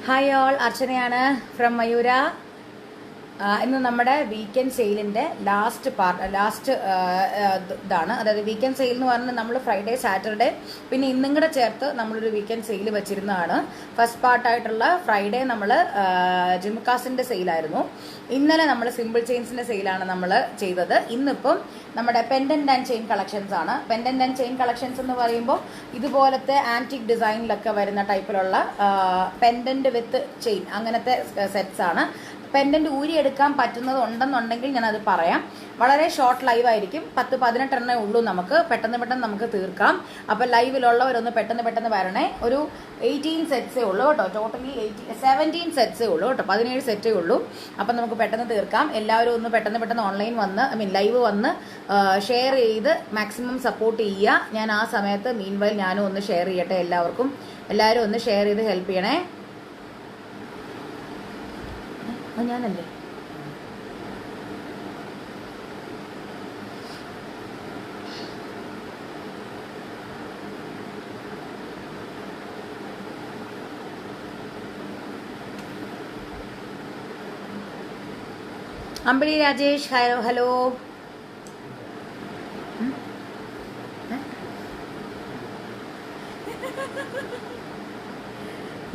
Hi all, അർച്ചനയാണ് from Mayura. ഇന്ന് നമ്മുടെ വീക്കെൻഡ് സെയിലിൻ്റെ ലാസ്റ്റ് ഇതാണ്. അതായത് വീക്കെൻഡ് സെയിൽ എന്ന് പറഞ്ഞാൽ നമ്മൾ ഫ്രൈഡേ, സാറ്റർഡേ പിന്നെ ഇന്നും കൂടെ ചേർത്ത് നമ്മളൊരു വീക്കെൻഡ് സെയിൽ വെച്ചിരുന്നതാണ്. ഫസ്റ്റ് പാർട്ടായിട്ടുള്ള ഫ്രൈഡേ നമ്മൾ ജിംകാസിൻ്റെ സെയിലായിരുന്നു. ഇന്നലെ നമ്മൾ സിമ്പിൾ ചെയിൻസിൻ്റെ സെയിലാണ് നമ്മൾ ചെയ്തത്. ഇന്നിപ്പം നമ്മുടെ പെൻഡന്റ് ആൻഡ് ചെയിൻ കളക്ഷൻസ് ആണ്. പെൻഡന്റ് ആൻഡ് ചെയിൻ കളക്ഷൻസ് എന്ന് പറയുമ്പോൾ ഇതുപോലത്തെ ആൻറ്റിക് ഡിസൈനിലൊക്കെ വരുന്ന ടൈപ്പിലുള്ള പെൻഡന്റ് വിത്ത് ചെയിൻ അങ്ങനത്തെ സെറ്റ്സ് ആണ്. പെൻഡന്റ് ഊരിയെടുക്കാൻ പറ്റുന്നത് ഉണ്ടെന്നുണ്ടെങ്കിൽ ഞാനത് പറയാം. വളരെ ഷോർട്ട് ലൈവ് ആയിരിക്കും. 10-18 എണ്ണേ ഉള്ളൂ. നമുക്ക് പെട്ടെന്ന് നമുക്ക് തീർക്കാം. അപ്പോൾ ലൈവിലുള്ളവരൊന്ന് പെട്ടെന്ന് വരണേ. ഒരു 18 സെറ്റ്സേ ഉള്ളൂ കേട്ടോ. ടോട്ടലി 17 സെറ്റ്സേ ഉള്ളൂ കേട്ടോ. 17 സെറ്റേ ഉള്ളൂ. അപ്പം നമുക്ക് പെട്ടെന്ന് തീർക്കാം. എല്ലാവരും ഒന്ന് പെട്ടെന്ന് ഓൺലൈൻ വന്ന് ലൈവ് വന്ന് ഷെയർ ചെയ്ത് മാക്സിമം സപ്പോർട്ട് ചെയ്യുക. ഞാൻ ആ സമയത്ത് മീൻവൈൽ ഞാനും ഒന്ന് ഷെയർ ചെയ്യട്ടെ. എല്ലാവരും ഒന്ന് ഷെയർ ചെയ്ത് ഹെൽപ്പ് ചെയ്യണേ. ഞാനല്ലേ അമ്പിളി രാജേഷ്, ഹലോ.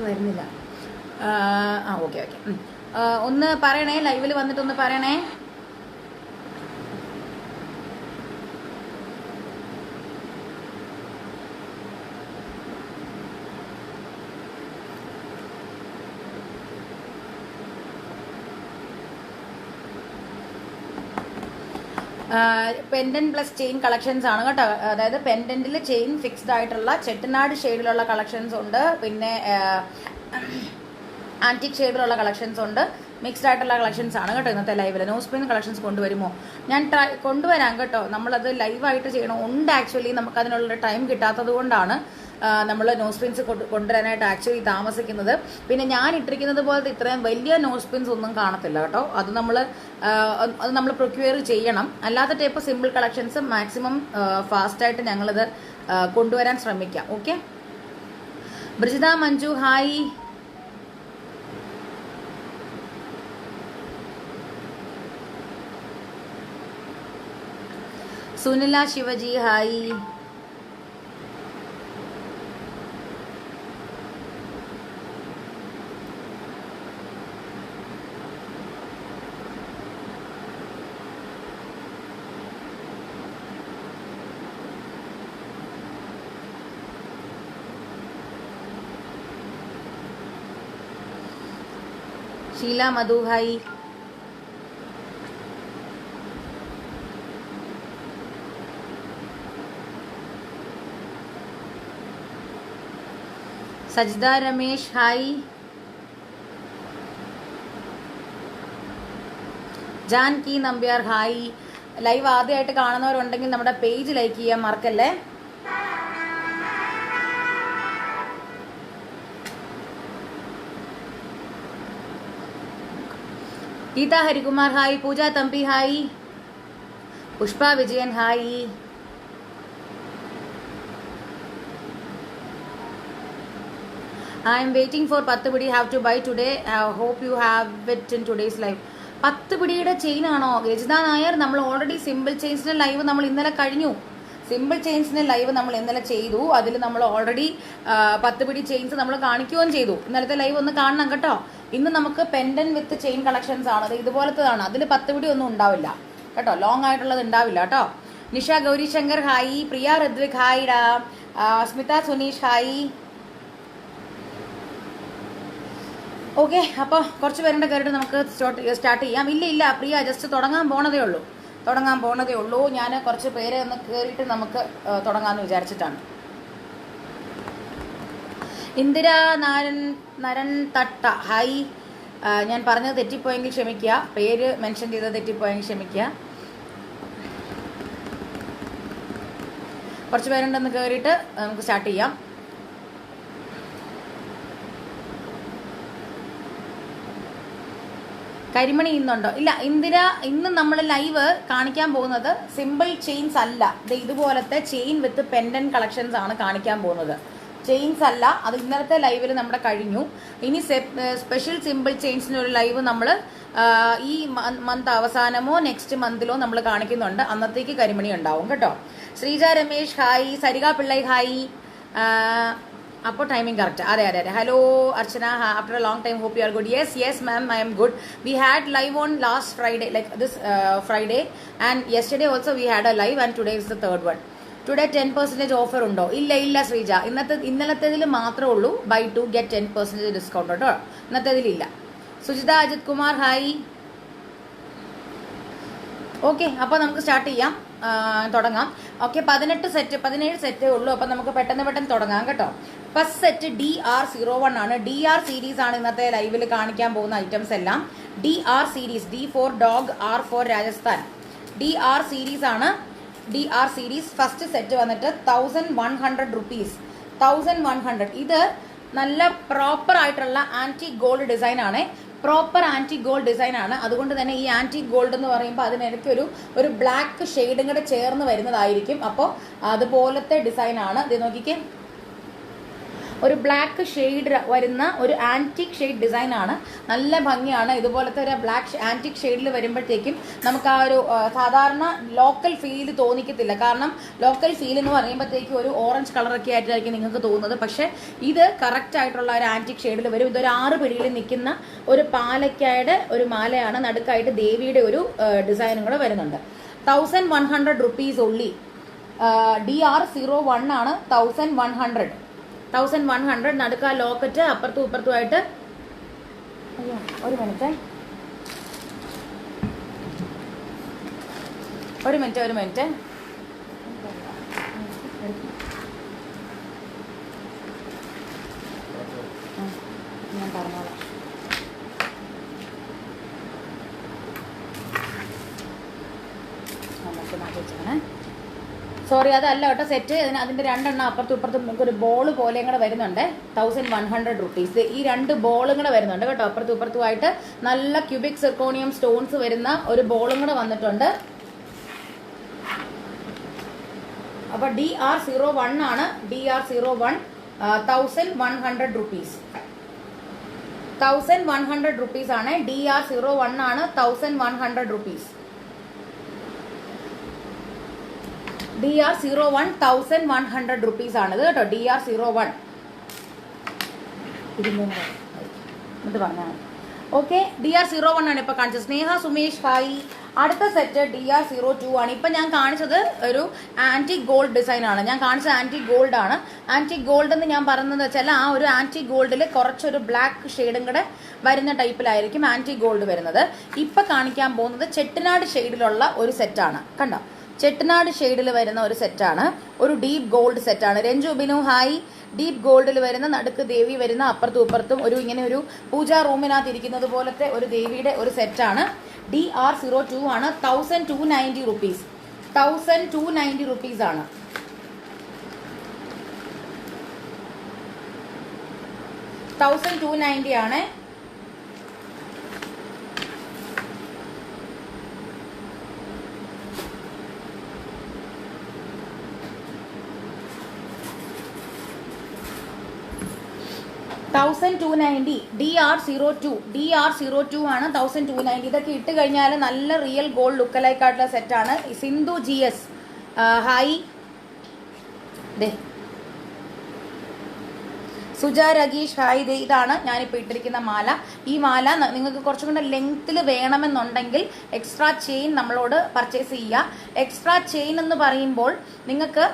വരുന്നില്ല. ഓക്കെ. ഒന്ന് പറയണേ, ലൈവിൽ വന്നിട്ടൊന്ന് പറയണേ. പെൻഡന്റ് പ്ലസ് ചെയിൻ കളക്ഷൻസ് ആണ് കേട്ടോ. അതായത് പെൻഡന്റിൽ ചെയിൻ ഫിക്സ്ഡ് ആയിട്ടുള്ള ചെട്ടിനാട് ഷെയ്ഡിലുള്ള കളക്ഷൻസ് ഉണ്ട്. പിന്നെ ആന്റിക് ഷെയ്ഡിലുള്ള കളക്ഷൻസ് ഉണ്ട്. മിക്സ്ഡ് ആയിട്ടുള്ള കളക്ഷൻസ് ആണ് കേട്ടോ ഇന്നത്തെ ലൈവിൽ. നോസ്പിൻ കളക്ഷൻസ് കൊണ്ടുവരുമോ? ഞാൻ കൊണ്ടുവരാം കേട്ടോ. നമ്മളത് ലൈവായിട്ട് ചെയ്യണം. ഉണ്ട് ആക്ച്വലി നമുക്ക് അതിനുള്ള ടൈം കിട്ടാത്തത് കൊണ്ടാണ് നമ്മൾ നോസ്പിൻസ് കൊണ്ടുവരാനായിട്ട് ആക്ച്വലി താമസിക്കുന്നത്. പിന്നെ ഞാൻ ഇട്ടിരിക്കുന്നത് പോലത്തെ ഇത്രയും വലിയ നോസ്പിൻസ് ഒന്നും കാണത്തില്ല കേട്ടോ. അത് നമ്മൾ പ്രൊക്യൂർ ചെയ്യണം. അല്ലാത്ത ടൈപ്പ് സിമ്പിൾ കളക്ഷൻസ് മാക്സിമം ഫാസ്റ്റായിട്ട് ഞങ്ങളത് കൊണ്ടുവരാൻ ശ്രമിക്കാം. Okay. Brijitha Manju, hi. Sunila Shivaji, hi. Sheela Madhu, hi. Sajitha Ramesh, hi. Janki Nambiar, hi. Live ആദ്യമായിട്ട് കാണുന്നവരുണ്ടെങ്കിൽ നമ്മുടെ പേജ് ലൈക്ക് ചെയ്യാൻ മറക്കല്ലേ. Geetha Harikumar, hi. Pooja Thampi, hi. Pushpa Vijayan, hi. I am waiting for 10 pidi have to buy today. I hope you have it in today's live. 10 പിടിയുടെ chain ആണോ രജിത നായർ? നമ്മൾ ഓൾറെഡി സിമ്പിൾ ചെയിൻസിന്റെ ലൈവ് നമ്മൾ ഇന്നലെ കഴിഞ്ഞു. സിമ്പിൾ ചെയിൻസിന്റെ ലൈവ് നമ്മൾ ഇന്നലെ ചെയ്തു. അതിൽ നമ്മൾ ഓൾറെഡി 10 പിടി ചെയിൻസ് നമ്മൾ കാണിക്കുകയും ചെയ്തു. ഇന്നലത്തെ ലൈവ് ഒന്ന് കാണണം കേട്ടോ. ഇന്ന് നമുക്ക് പെൻഡന്റ് വിത്ത് ചെയിൻ കളക്ഷൻസ് ആണ്. അത് ഇതുപോലത്തതാണ്. അതിൽ 10 പിടി ഒന്നും ഉണ്ടാവില്ല കേട്ടോ. ലോങ് ആയിട്ടുള്ളത് ഉണ്ടാവില്ല കേട്ടോ. നിഷ ഗൗരിശങ്കർ, ഹായ്. പ്രിയ ഋദ്വിക്, ഹായ് ഡാ. സ്മിത സുനീഷ്, ഹായ്. ഓക്കെ. അപ്പോൾ കുറച്ച് പേരുടെ കയറിയിട്ട് നമുക്ക് സ്റ്റാർട്ട് ചെയ്യാം. ഇല്ല പ്രിയ, ജസ്റ്റ് തുടങ്ങാൻ പോണതേ ഉള്ളൂ. ഞാൻ കുറച്ച് പേരെ ഒന്ന് കയറിയിട്ട് നമുക്ക് തുടങ്ങാമെന്ന് വിചാരിച്ചിട്ടാണ്. ഇന്ദിര നരൻ തട്ട, ഹായ്. ഞാൻ പറഞ്ഞത് തെറ്റിപ്പോയെങ്കിൽ ക്ഷമിക്കുക. പേര് മെൻഷൻ ചെയ്തത് തെറ്റിപ്പോയെങ്കിൽ ക്ഷമിക്കുക. കുറച്ച് പേരുണ്ടെന്ന് കയറിയിട്ട് നമുക്ക് സ്റ്റാർട്ട് ചെയ്യാം. കരിമണി ഇന്നുണ്ടോ? ഇല്ല ഇന്ദിര, ഇന്ന് നമ്മൾ ലൈവ് കാണിക്കാൻ പോകുന്നത് സിമ്പിൾ ചെയിൻസ് അല്ല. ഇതുപോലത്തെ ചെയിൻ വിത്ത് പെൻഡന്റ് കളക്ഷൻസ് ആണ് കാണിക്കാൻ പോകുന്നത്. ചെയിൻസ് അല്ല, അത് ഇന്നലത്തെ ലൈവിൽ നമ്മുടെ കഴിഞ്ഞു. ഇനി സ്പെഷ്യൽ സിമ്പിൾ ചെയിൻസിന് ഒരു ലൈവ് നമ്മൾ ഈ മന്ത് അവസാനമോ നെക്സ്റ്റ് മന്തിലോ നമ്മൾ കാണിക്കുന്നുണ്ട്. അന്നത്തേക്ക് കരിമണി ഉണ്ടാവും കേട്ടോ. Sreeja Ramesh hi, Sarika Pillai hi. അപ്പോൾ ടൈമിംഗ് കറക്റ്റ്. അതെ. Hello Archana, after a long time, hope you are good. Yes ma'am, I am good. We had live on last Friday, like this Friday, and yesterday also we had a live, and today is the third one. Today 10% offer ഉണ്ടോ? ഇല്ല ശ്രീജ, ഇന്നലത്തേതിൽ മാത്രമേ ഉള്ളൂ by 2 get 10% discount കേട്ടോ. ഇന്നത്തേതിലില്ല. Sujitha Ajith Kumar hi. Okay, അപ്പോൾ നമുക്ക് start ചെയ്യാം, തുടങ്ങാം. Okay, 17 സെറ്റേ ഉള്ളൂ. അപ്പം നമുക്ക് പെട്ടെന്ന് തുടങ്ങാം കേട്ടോ. ഫസ്റ്റ് സെറ്റ് DR01 ആണ്. DR സീരീസ് ആണ് ഇന്നത്തെ ലൈവിൽ കാണിക്കാൻ പോകുന്ന ഐറ്റംസ് എല്ലാം. DR series, D for dog, R for Rajasthan. DR series ആണ്. DR സീരീസ് ഫസ്റ്റ് സെറ്റ് വന്നിട്ട് 1100 റുപ്പീസ്. 1100. ഇത് നല്ല പ്രോപ്പർ ആയിട്ടുള്ള ആന്റി ഗോൾഡ് ഡിസൈൻ ആണ്. പ്രോപ്പർ ആന്റി ഗോൾഡ് ഡിസൈൻ ആണ്. അതുകൊണ്ട് തന്നെ ഈ ആന്റി ഗോൾഡ് എന്ന് പറയുമ്പോൾ അതിനിടയ്ക്ക് ഒരു ബ്ലാക്ക് ഷെയ്ഡും കൂടെ ചേർന്ന് വരുന്നതായിരിക്കും. അപ്പോൾ അതുപോലത്തെ ഡിസൈൻ ആണ്. ഇത് നോക്കിക്കേ, ഒരു ബ്ലാക്ക് ഷെയ്ഡ് വരുന്ന ഒരു ആന്റിക് ഷെയ്ഡ് ഡിസൈൻ ആണ്. നല്ല ഭംഗിയാണ്. ഇതുപോലത്തെ ഒരു ബ്ലാക്ക് ആന്റിക് ഷെയ്ഡിൽ വരുമ്പോഴത്തേക്കും നമുക്ക് ആ ഒരു സാധാരണ ലോക്കൽ ഫീൽ തോന്നിക്കത്തില്ല. കാരണം ലോക്കൽ ഫീൽ എന്ന് പറയുമ്പോഴത്തേക്കും ഒരു ഓറഞ്ച് കളറൊക്കെ ആയിട്ടായിരിക്കും നിങ്ങൾക്ക് തോന്നുന്നത്. പക്ഷെ ഇത് കറക്റ്റ് ആയിട്ടുള്ള ഒരു ആന്റിക് ഷെയ്ഡിൽ വരും. ഇതൊരു 6 പിടിയിൽ നിൽക്കുന്ന ഒരു പാലക്കായുടെ ഒരു മാലയാണ്. നടുക്കായിട്ട് ദേവിയുടെ ഒരു ഡിസൈനും കൂടെ വരുന്നുണ്ട്. 1100 റുപ്പീസ് ഉള്ളി. DR01 ആണ്. 1100 നടുക്ക ലോക്കറ്റ് അപ്പുറത്തും ഇപ്പുറത്തുമായിട്ട്. അയ്യോ, ഒരു മിനിറ്റ്. ഞാൻ പറഞ്ഞോളാം. മാറ്റി വെച്ചാണ്. സോറി, അതല്ല കേട്ടോ സെറ്റ്. അതിന്റെ 2 എണ്ണം അപ്പുറത്തും ഇപ്പുറത്തും നമുക്ക് ഒരു ബോൾ പോലെയും കൂടെ വരുന്നുണ്ട്. 1100 റുപ്പീസ്. ഈ 2 ബോളും കൂടെ വരുന്നുണ്ട് കേട്ടോ. അപ്പുറത്തും ഇപ്പുറത്തുമായിട്ട് നല്ല ക്യൂബിക് സിർക്കോണിയം സ്റ്റോൺസ് വരുന്ന ഒരു ബോളും കൂടെ വന്നിട്ടുണ്ട്. അപ്പൊ DR01 ആണ്. DR01 1100 rupees. 1100 റുപ്പീസ് ആണ്. DR01 ആണ്. 1100 റുപ്പീസ്. DR01 1100 റുപ്പീസ് ആണിത് കേട്ടോ. DR01 എന്നിട്ട് പറഞ്ഞാൽ ഓക്കെ. DR01 ആണ് ഇപ്പൊ കാണിച്ചത്. സ്നേഹ സുമേഷ് ഹായ്. അടുത്ത സെറ്റ് DR02 ആണ്. ഇപ്പൊ ഞാൻ കാണിച്ചത് ഒരു ആന്റി ഗോൾഡ് ഡിസൈൻ ആണ്. ഞാൻ കാണിച്ചത് ആന്റി ഗോൾഡ് ആണ്. ആന്റി ഗോൾഡ് എന്ന് ഞാൻ പറഞ്ഞത് വെച്ചാൽ ആ ഒരു ആന്റി ഗോൾഡിൽ കുറച്ചൊരു ബ്ലാക്ക് ഷെയ്ഡും കൂടെ വരുന്ന ടൈപ്പിലായിരിക്കും ആന്റി ഗോൾഡ് വരുന്നത്. ഇപ്പൊ കാണിക്കാൻ പോകുന്നത് ചെട്ടിനാട് ഷെയ്ഡിലുള്ള ഒരു സെറ്റാണ്. കണ്ടോ, ചെട്ടിനാട് ഷെയ്ഡിൽ വരുന്ന ഒരു സെറ്റാണ്. ഒരു ഡീപ്പ് ഗോൾഡ് സെറ്റാണ്. രഞ്ജു ബിനു ഹായ്. ഡീപ്പ് ഗോൾഡിൽ വരുന്ന നടുക്ക് ദേവി വരുന്ന അപ്പുറത്തും ഇപ്പുറത്തും ഇങ്ങനെ ഒരു പൂജാ റൂമിനകത്ത് ഇരിക്കുന്നത് പോലത്തെ ഒരു ദേവിയുടെ ഒരു സെറ്റാണ്. DR02 ആണ്. 1290 റുപ്പീസ്. 1290 റുപ്പീസ് ആണ്. 1290 ആണ്. DR02 ആണ്. 1290. ഇതൊക്കെ ഇട്ട് കഴിഞ്ഞാൽ നല്ല റിയൽ ഗോൾഡ് ലുക്ക് ലൈക്ക് ആയിട്ടുള്ള സെറ്റാണ്. Sindhu GS hi. Suja Rageesh hi. ഇതാണ് ഞാനിപ്പോൾ ഇട്ടിരിക്കുന്ന മാല. ഈ മാല നിങ്ങൾക്ക് കുറച്ചും കൂടെ ലെങ്ത്തിൽ വേണമെന്നുണ്ടെങ്കിൽ എക്സ്ട്രാ ചെയിൻ നമ്മളോട് പർച്ചേസ് ചെയ്യുക. എക്സ്ട്രാ ചെയിൻ എന്ന് പറയുമ്പോൾ നിങ്ങൾക്ക്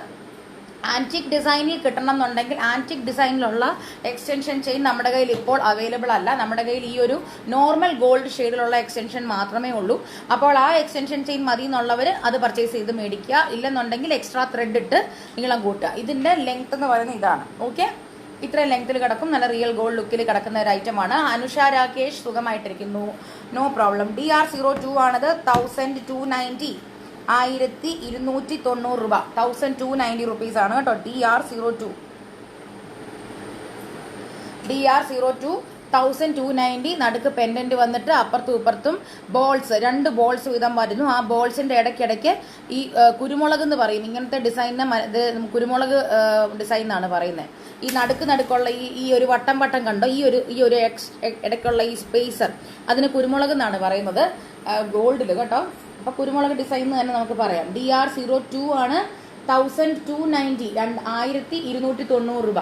ആന്റിക് ഡിസൈനിൽ കിട്ടണം എന്നുണ്ടെങ്കിൽ ആന്റിക് ഡിസൈനിലുള്ള എക്സ്റ്റൻഷൻ ചെയിൻ നമ്മുടെ കയ്യിൽ ഇപ്പോൾ അവൈലബിൾ അല്ല. നമ്മുടെ കയ്യിൽ ഈ ഒരു നോർമൽ ഗോൾഡ് ഷെയ്ഡിലുള്ള എക്സ്റ്റൻഷൻ മാത്രമേ ഉള്ളൂ. അപ്പോൾ ആ എക്സ്റ്റൻഷൻ ചെയിൻ മതി എന്നുള്ളവർ അത് പർച്ചേസ് ചെയ്ത് മേടിക്കുക. ഇല്ലെന്നുണ്ടെങ്കിൽ എക്സ്ട്രാ ത്രെഡ് ഇട്ട് നീളം കൂട്ടുക. ഇതിന്റെ ലെങ്ത് എന്ന് പറയുന്നത് ഇതാണ്. ഓക്കെ, ഇത്രയും ലെങ്ത്തിൽ കിടക്കും. നല്ല റിയൽ ഗോൾഡ് ലുക്കിൽ കിടക്കുന്ന ഒരു ഐറ്റമാണ്. അനുഷ രാകേഷ് സുഖമായിട്ടിരിക്കുന്നു, നോ പ്രോബ്ലം. DR02 ആണത്. 1290 1290 രൂപ. 1290 റുപ്പീസ് ആണ് കേട്ടോ. DR02 1290. നടുക്ക് പെൻഡന്റ് വന്നിട്ട് അപ്പുറത്തും ഇപ്പുറത്തും ബോൾസ്, 2 ബോൾസ് വീതം വരുന്നു. ആ ബോൾസിന്റെ ഇടയ്ക്കിടയ്ക്ക് ഈ കുരുമുളക് എന്ന് പറയും, ഇങ്ങനത്തെ ഡിസൈനിന് ഇത് കുരുമുളക് ഡിസൈൻ എന്നാണ് പറയുന്നത്. ഈ നടുക്കുള്ള ഈ ഒരു വട്ടം കണ്ടോ, ഈ ഒരു ഇടയ്ക്കുള്ള ഈ സ്പേസർ, അതിന് കുരുമുളക് എന്നാണ് പറയുന്നത് ഗോൾഡിൽ കേട്ടോ. അപ്പൊ കുരുമുളക് ഡിസൈൻ എന്ന് തന്നെ നമുക്ക് പറയാം. DR02 ആണ് 1290, 1290 രൂപ.